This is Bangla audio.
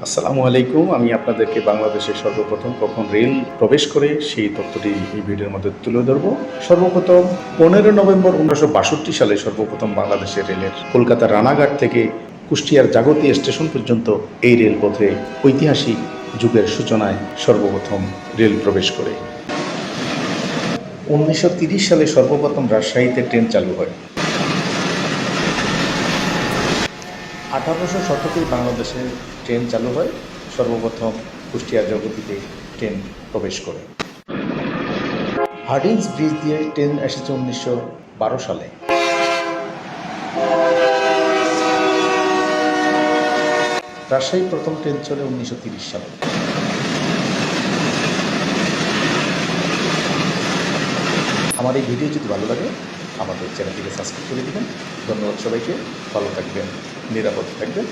আসসালামু আলাইকুম। আমি আপনাদেরকে বাংলাদেশের সর্বপ্রথম কখন রেল প্রবেশ করে সেই তথ্যটি এই ভিডিওর মধ্যে তুলে ধরব। সর্বপ্রথম 15 নভেম্বর 1962 সালে সর্বপ্রথম বাংলাদেশের রেলের কলকাতার রানাঘাট থেকে কুষ্টিয়ার জাগতি স্টেশন পর্যন্ত এই রেলপথে ঐতিহাসিক যুগের সূচনায় সর্বপ্রথম রেল প্রবেশ করে। 1930 সালে সর্বপ্রথম রাজশাহীতে ট্রেন চালু হয়। 1800 শতকেই বাংলাদেশে ট্রেন চালু হয়, সর্বপ্রথম কুষ্টিয়ার জগতিতে ট্রেন প্রবেশ করে। হার্ডিঞ্জ ব্রিজ দিয়ে ট্রেন এসেছে 1912 সালে। রাজশাহী প্রথম ট্রেন চলে 1930 সালে। আমার এই ভিডিও যদি ভালো লাগে আমাদের চ্যানেলটিকে সাবস্ক্রাইব করে দেবেন। ধন্যবাদ সবাইকে। ভালো থাকবেন, নিরাপদ থাকবেন।